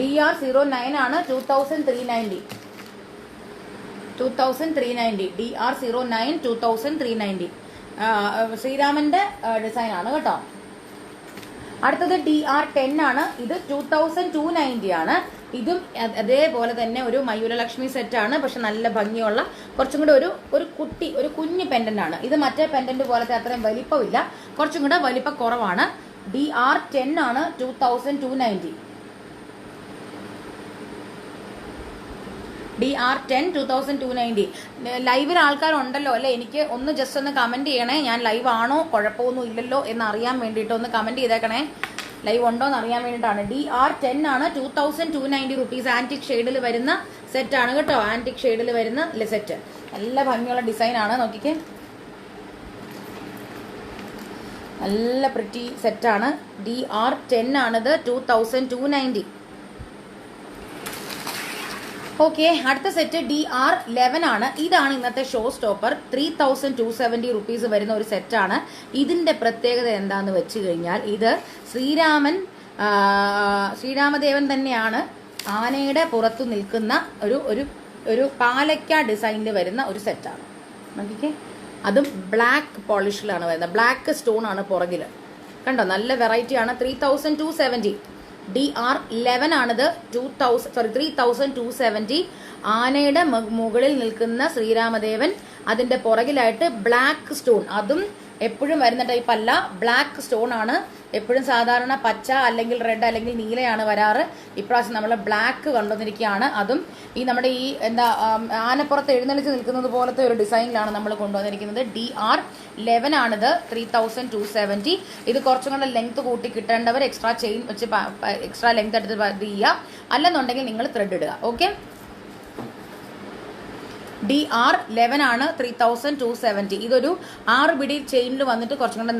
DR09 ആണ്. 2390. DR09 2390. ശ്രീരാമന്റെ ഡിസൈൻ ആണ് കേട്ടോ. അടുത്തത് DR10 ആണ്. ഇത് 2290 ആണ്. ഇതും അതേപോലെ തന്നെ ഒരു മയൂരലക്ഷ്മി സെറ്റ് ആണ്. പക്ഷെ നല്ല ഭംഗിയുള്ള കുറച്ചും കൂടെ ഒരു കുഞ്ഞു പെൻഡന്റ് ആണ്. ഇത് മറ്റേ പെൻഡന്റ് പോലത്തെ അത്രയും വലിപ്പമില്ല, കുറച്ചും കൂടെ വലിപ്പ കുറവാണ്. DR10 ആണ്. 2290. DR10 2290. ലൈവിൽ ആൾക്കാരുണ്ടല്ലോ അല്ലേ? എനിക്ക് ഒന്ന് ജസ്റ്റ് ഒന്ന് കമന്റ് ചെയ്യണേ. ഞാൻ ലൈവ് ആണോ, കുഴപ്പമൊന്നും ഇല്ലല്ലോ എന്ന് അറിയാൻ വേണ്ടിയിട്ട് ഒന്ന് കമന്റ് ചെയ്തേക്കണേ. ലൈവ് ഉണ്ടോ എന്ന് അറിയാൻ വേണ്ടിയിട്ടാണ്. DR10 ആണ്. 2290 റുപ്പീസ്. ആന്റിക് ഷെയ്ഡിൽ വരുന്ന സെറ്റ് ആണ് കേട്ടോ. ആന്റിക് ഷെയ്ഡിൽ വരുന്ന സെറ്റ്. നല്ല ഭംഗിയുള്ള ഡിസൈൻ ആണ്. നോക്കിക്കേ, നല്ല പ്രിറ്റി സെറ്റാണ്. DR10 ആണിത്. 2290. ഓക്കെ. അടുത്ത സെറ്റ് DR11 ആണ്. ഇതാണ് ഇന്നത്തെ ഷോ സ്റ്റോപ്പർ. 3270 റുപ്പീസ് വരുന്ന ഒരു സെറ്റാണ്. ഇതിന്റെ പ്രത്യേകത എന്താന്ന് വെച്ച് കഴിഞ്ഞാൽ ഇത് ശ്രീരാമദേവൻ തന്നെയാണ് ആനയുടെ പുറത്തു നിൽക്കുന്ന ഒരു പാലക്ക ഡിസൈനിൽ വരുന്ന ഒരു സെറ്റാണ്. നോക്കിക്കേ, അതും ബ്ലാക്ക് പോളിഷിലാണ് വരുന്നത്. ബ്ലാക്ക് സ്റ്റോൺ ആണ് പുറകിൽ. കണ്ടോ, നല്ല വെറൈറ്റി ആണ്. 3270. DR11 ആണിത്. 3270. ആനയുടെ മുകളിൽ നിൽക്കുന്ന ശ്രീരാമദേവൻ, അതിന്റെ പുറകിലായിട്ട് ബ്ലാക്ക് സ്റ്റോൺ. അതും എപ്പോഴും വരുന്ന ടൈപ്പ് അല്ല, ബ്ലാക്ക് സ്റ്റോൺ ആണ്. എപ്പോഴും സാധാരണ പച്ച അല്ലെങ്കിൽ റെഡ് അല്ലെങ്കിൽ നീലയാണ് വരാറ്. ഇപ്രാവശ്യം നമ്മൾ ബ്ലാക്ക് കൊണ്ടുവന്നിരിക്കുകയാണ്. അതും നമ്മുടെ ആനപ്പുറത്ത് എഴുന്നള്ളിച്ച് നിൽക്കുന്നത് പോലത്തെ ഒരു ഡിസൈനിലാണ് നമ്മൾ കൊണ്ടുവന്നിരിക്കുന്നത്. DR11 ആണിത്. 3270. ഇത് കുറച്ചും കൂടെ ലെങ്ത് കൂട്ടി കിട്ടേണ്ടവർ എക്സ്ട്രാ ചെയിൻ വെച്ച് എക്സ്ട്രാ ലെങ്ത് എടുത്ത് ഇത് ചെയ്യുക. അല്ലെന്നുണ്ടെങ്കിൽ നിങ്ങൾ ത്രെഡ് ഇടുക. ഓക്കെ. DR11 ആണ്. 3270. ഇതൊരു 6 പിടി ചെയിനിൽ വന്നിട്ട് കുറച്ചും കൂടെ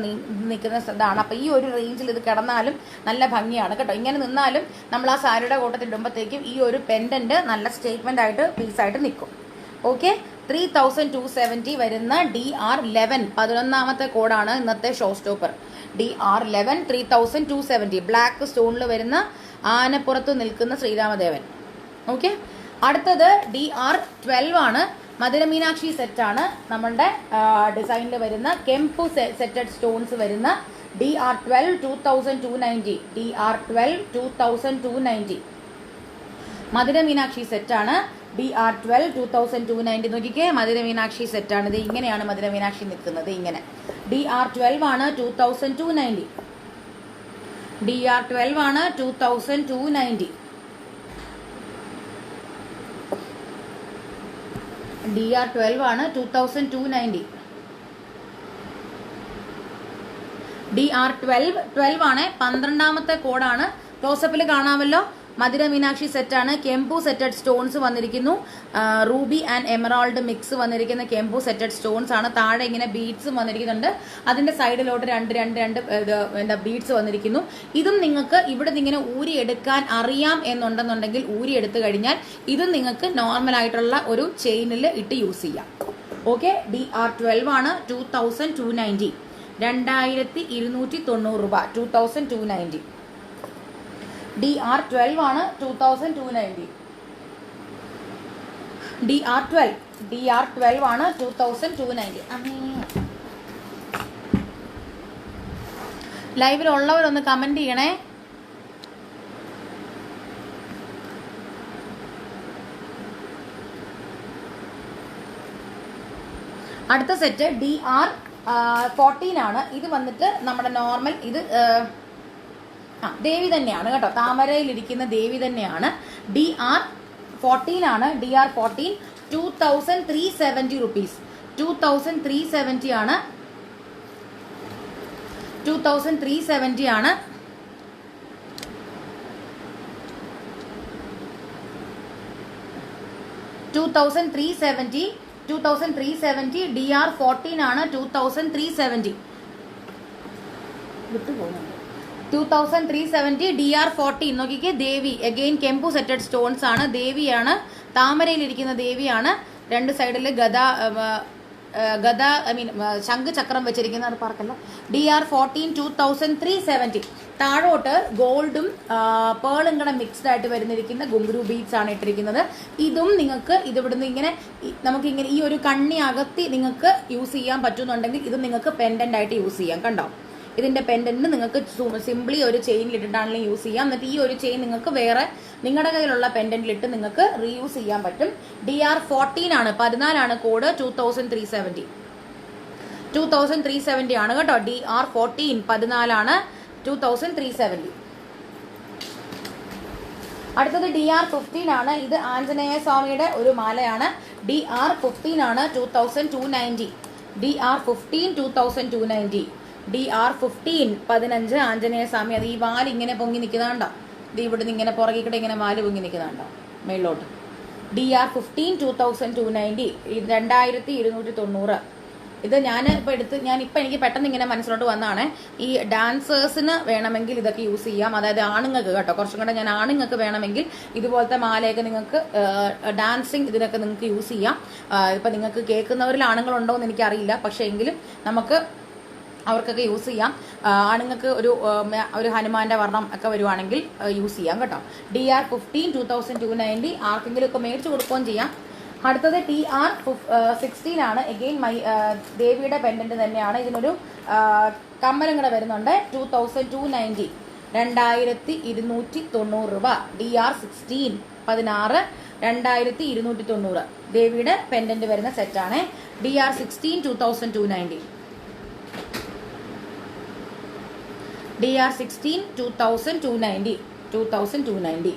നിൽക്കുന്ന ഇതാണ്. അപ്പൊ ഈ ഒരു റേഞ്ചിൽ ഇത് കിടന്നാലും നല്ല ഭംഗിയാണ് കേട്ടോ. ഇങ്ങനെ നിന്നാലും നമ്മൾ ആ സാരിയുടെ കൂട്ടത്തിൽ ഇടുമ്പോഴത്തേക്കും ഈ ഒരു പെൻഡന്റ് നല്ല സ്റ്റേറ്റ്മെന്റ് ആയിട്ട് പീസായിട്ട് നിൽക്കും. ഓക്കെ. 3270 വരുന്ന DR11 11ാമത്തെ കോഡാണ് ഇന്നത്തെ ഷോ സ്റ്റോപ്പർ. DR11 3270. ബ്ലാക്ക് സ്റ്റോണിൽ വരുന്ന ആനപ്പുറത്ത് നിൽക്കുന്ന ശ്രീരാമദേവൻ. ഓക്കെ. അടുത്തത് DR12 ആണ്. മധുരമീനാക്ഷി സെറ്റാണ്. നമ്മളുടെ ഡിസൈനിൽ വരുന്ന കെമ്പു സെറ്റഡ് സ്റ്റോൺസ് വരുന്ന DR12 2290. DR12 2290. മധുരമീനാക്ഷി സെറ്റാണ്. DR12 2290. നോക്കിക്കേ, മധുരമീനാക്ഷി സെറ്റാണ്. ഇത് ഇങ്ങനെയാണ് മധുരമീനാക്ഷി നിൽക്കുന്നത്. ഇങ്ങനെ. DR12 ആണ്. 2290. DR12 ആണ്. 2290. DR12 ആണ്. 2290. DR12 ആണ്. 12ാമത്തെ കോഡാണ്. ക്ലോസപ്പിൽ കാണാമല്ലോ. മധുര മീനാക്ഷി സെറ്റാണ്. കെമ്പു സെറ്റഡ് സ്റ്റോൺസ് വന്നിരിക്കുന്നു. റൂബി ആൻഡ് എമറാൾഡ് മിക്സ് വന്നിരിക്കുന്ന കെമ്പു സെറ്റഡ് സ്റ്റോൺസ് ആണ്. താഴെ ഇങ്ങനെ ബീഡ്സും വന്നിരിക്കുന്നുണ്ട്. അതിന്റെ സൈഡിലോട്ട് രണ്ട് ബീഡ്സ് വന്നിരിക്കുന്നു. ഇതും നിങ്ങൾക്ക് ഇവിടെ നിന്ന് ഇങ്ങനെ ഊരിയെടുക്കാൻ അറിയാം എന്നുണ്ടെന്നുണ്ടെങ്കിൽ ഊരിയെടുത്തു കഴിഞ്ഞാൽ ഇതും നിങ്ങൾക്ക് നോർമൽ ആയിട്ടുള്ള ഒരു ചെയിനിൽ ഇട്ട് യൂസ് ചെയ്യാം. ഓക്കെ. DR12 ആണ്. 2290. 2290 രൂപ. 2290. DR12 ആണ്. 2290. DR12 ആണ് 2290. ലൈവിലുള്ളവരൊന്ന് കമന്റ് ചെയ്യണേ. അടുത്ത സെറ്റ് DR14 ആണ്. ഇത് വന്നിട്ട് നമ്മുടെ നോർമൽ, ഇത് ദേവി തന്നെയാണ് കേട്ടോ, താമരയിലിരിക്കുന്ന ദേവി തന്നെയാണ്. DR14 ആണ്. DR14 2370 rupees. 2370 ആണ്. 2370 ആണ്. DR14 ആണ്. 2370 2370 DR14. നോക്കിക്കേ, ദേവി അഗെയിൻ കെമ്പു സെറ്റഡ് സ്റ്റോൺസ് ആണ്. ദേവിയാണ്, താമരയിലിരിക്കുന്ന ദേവിയാണ്. രണ്ട് സൈഡിൽ ഗദ ശംഖ് ചക്രം വെച്ചിരിക്കുന്ന, അത് പറക്കല്ല. DR14 2370. താഴോട്ട് ഗോൾഡും പേളും കൂടെ മിക്സ്ഡ് ആയിട്ട് വരുന്നിരിക്കുന്ന ഗുങ്കുരു ബീഡ്സ് ആണ് ഇട്ടിരിക്കുന്നത്. ഇതും നിങ്ങൾക്ക് ഇവിടുന്ന് ഇങ്ങനെ നമുക്ക് ഇങ്ങനെ ഈ ഒരു കണ്ണി അകത്തി നിങ്ങൾക്ക് യൂസ് ചെയ്യാൻ പറ്റുന്നുണ്ടെങ്കിൽ ഇത് നിങ്ങൾക്ക് പെൻഡന്റ് ആയിട്ട് യൂസ് ചെയ്യാം. കണ്ടോ, ഇതിന്റെ പെൻഡന്റ് നിങ്ങൾക്ക് സിംപ്ലി ഒരു ചെയിനിൽ ഇട്ടിട്ടാണെങ്കിലും യൂസ് ചെയ്യാം. എന്നിട്ട് ഈ ഒരു ചെയിൻ നിങ്ങൾക്ക് വേറെ നിങ്ങളുടെ കയ്യിലുള്ള പെൻഡന്റിലിട്ട് നിങ്ങൾക്ക് റീയൂസ് ചെയ്യാൻ പറ്റും. DR14 ആണ്, 14 ആണ് കോഡ്. 2370 ആണ് കേട്ടോ. DR14 14 ആണ്, 2370. അടുത്തത് DR15 ആണ്. ഇത് ആഞ്ജനേയ സ്വാമിയുടെ ഒരു മാലയാണ്. DR15 ആണ്, 2290. DR15 2290. DR15 15 ആഞ്ജനേയ സ്വാമി. അത് ഈ വാല് ഇങ്ങനെ പൊങ്ങി നിൽക്കുന്നതാണ്ടോ, ഇത് ഇവിടുന്ന് ഇങ്ങനെ പുറകിക്കൂടെ ഇങ്ങനെ വാല് പൊങ്ങി നിൽക്കുന്നതാണ്ടോ മേളിലോട്ട്. DR15 2290. 2290. ഇത് ഞാൻ എനിക്ക് പെട്ടെന്ന് ഇങ്ങനെ മനസ്സിലോട്ട് വന്നതാണ്. ഈ ഡാൻസേഴ്സിന് വേണമെങ്കിൽ ഇതൊക്കെ യൂസ് ചെയ്യാം. അതായത് ആണുങ്ങൾക്ക് കേട്ടോ, കുറച്ചും കൂടെ ഞാൻ ആണുങ്ങൾക്ക് വേണമെങ്കിൽ ഇതുപോലത്തെ മാലയൊക്കെ നിങ്ങൾക്ക് ഡാൻസിങ് ഇതിനൊക്കെ നിങ്ങൾക്ക് യൂസ് ചെയ്യാം. ഇപ്പം നിങ്ങൾക്ക് കേൾക്കുന്നവരിൽ ആണുങ്ങളുണ്ടോ എന്ന് എനിക്കറിയില്ല, പക്ഷേ എങ്കിലും നമുക്ക് അവർക്കൊക്കെ യൂസ് ചെയ്യാം. ആണുങ്ങൾക്ക് ഒരു ഹനുമാന്റെ വർണ്ണം ഒക്കെ വരുവാണെങ്കിൽ യൂസ് ചെയ്യാം കേട്ടോ. DR15 2290. ആർക്കെങ്കിലും ഒക്കെ മേടിച്ച് കൊടുക്കുകയും ചെയ്യാം. അടുത്തത് TR16 ആണ്. എഗെയിൻ ദേവിയുടെ പെൻഡന്റ് തന്നെയാണ്. ഇതിനൊരു കമ്മലും കൂടെ വരുന്നുണ്ട്. 2290. 2290 രൂപ. DR16 16 2290. ദേവിയുടെ പെൻഡന്റ് വരുന്ന സെറ്റാണ്. DR16 2290. DR16 2290. 2290.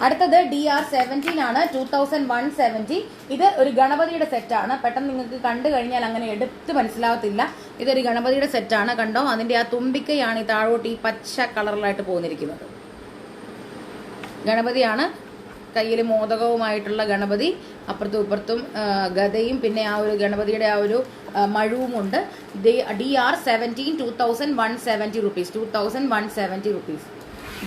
അടുത്തത് DR17 ആണ്. 2170. ഇത് ഒരു ഗണപതിയുടെ സെറ്റാണ്. പെട്ടെന്ന് നിങ്ങൾക്ക് കണ്ടു കഴിഞ്ഞാൽ അങ്ങനെ എടുത്ത് മനസ്സിലാവത്തില്ല. ഇതൊരു ഗണപതിയുടെ സെറ്റാണ്. കണ്ടോ, അതിന്റെ ആ തുമ്പിക്കയാണ് ഈ താഴോട്ട് ഈ പച്ച കളറിലായിട്ട് പോന്നിരിക്കുന്നത്. ഗണപതിയാണ്, കയ്യിൽ മോദകവുമായിട്ടുള്ള ഗണപതി, അപ്പുറത്തും ഇപ്പുറത്തും ഗദയും പിന്നെ ആ ഒരു ഗണപതിയുടെ ആ ഒരു മഴുവുമുണ്ട്. DR17 2170 rupees. 2170 റുപ്പീസ്.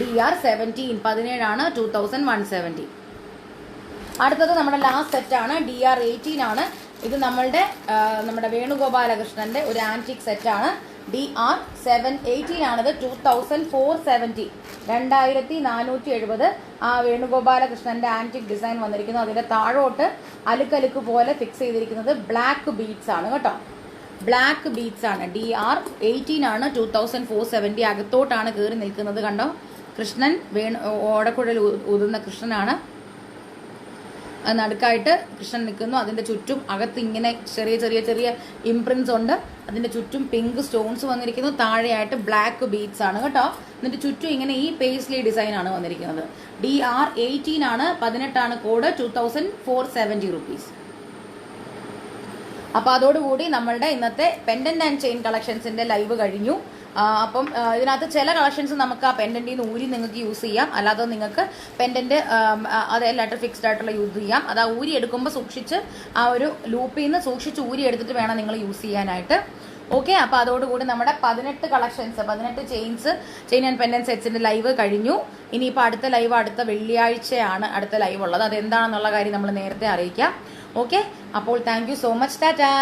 DR17 17 ആണ്. 2170. അടുത്തത് നമ്മുടെ ലാസ്റ്റ് സെറ്റ് ആണ്. DR18 ആണ്. ഇത് നമ്മുടെ വേണുഗോപാലകൃഷ്ണന്റെ ഒരു ആന്റിക് സെറ്റ് ആണ്. DR718 ആണിത്. 2470. 2470. ആ വേണുഗോപാലകൃഷ്ണന്റെ ആന്റിക് ഡിസൈൻ വന്നിരിക്കുന്നു. അതിന്റെ താഴോട്ട് അലുക്കലുക്ക് പോലെ ഫിക്സ് ചെയ്തിരിക്കുന്നത് ബ്ലാക്ക് ബീഡ്സ് ആണ് കേട്ടോ. ബ്ലാക്ക് ബീഡ്സ് ആണ്. DR18 ആണ്. 2470. അകത്തോട്ടാണ് കയറി നിൽക്കുന്നത്. കണ്ടോ, കൃഷ്ണൻ ഓടക്കുഴൽ ഊതുന്ന കൃഷ്ണനാണ്. നടുക്കായിട്ട് കൃഷ്ണൻ നിൽക്കുന്നു. അതിന്റെ ചുറ്റും അകത്ത് ഇങ്ങനെ ചെറിയ ചെറിയ ചെറിയ ഇംപ്രിന്റ്സ് ഉണ്ട്. അതിന്റെ ചുറ്റും പിങ്ക് സ്റ്റോൺസ് വന്നിരിക്കുന്നു. താഴെയായിട്ട് ബ്ലാക്ക് ബീഡ്സ് ആണ് കേട്ടോ. എന്നിട്ട് ചുറ്റും ഇങ്ങനെ ഈ പേസ്ലി ഡിസൈൻ ആണ് വന്നിരിക്കുന്നത്. DR18 ആണ്. 18 ആണ് കോഡ്. 2470 റുപ്പീസ്. അപ്പൊ അതോടുകൂടി നമ്മളുടെ ഇന്നത്തെ പെൻഡന്റ് ആൻഡ് ചെയിൻ കളക്ഷൻസിന്റെ ലൈവ് കഴിഞ്ഞു. അപ്പം ഇതിനകത്ത് ചില കളക്ഷൻസ് നമുക്ക് ആ പെൻഡന്റിൽ നിന്ന് ഊരി നിങ്ങൾക്ക് യൂസ് ചെയ്യാം. അല്ലാതെ നിങ്ങൾക്ക് പെൻഡന്റ് അതെല്ലായിട്ട് ഫിക്സ്ഡ് ആയിട്ടുള്ള യൂസ് ചെയ്യാം. അത് ആ ഊരി എടുക്കുമ്പോൾ സൂക്ഷിച്ച് ആ ഒരു ലൂപ്പിൽ നിന്ന് സൂക്ഷിച്ച് ഊരി എടുത്തിട്ട് വേണം നിങ്ങൾ യൂസ് ചെയ്യാനായിട്ട്. ഓക്കെ, അപ്പൊ അതോടുകൂടി നമ്മുടെ 18 കളക്ഷൻസ് 18 ചെയിൻ ആൻഡ് പെൻഡന്റ് സെറ്റ്സിന്റെ ലൈവ് കഴിഞ്ഞു. ഇനിയിപ്പോൾ അടുത്ത ലൈവ് അടുത്ത വെള്ളിയാഴ്ചയാണ് അടുത്ത ലൈവ് ഉള്ളത്. അതെന്താണെന്നുള്ള കാര്യം നമ്മൾ നേരത്തെ അറിയിക്കാം. ഓക്കെ, അപ്പോൾ thank you so much. Tata.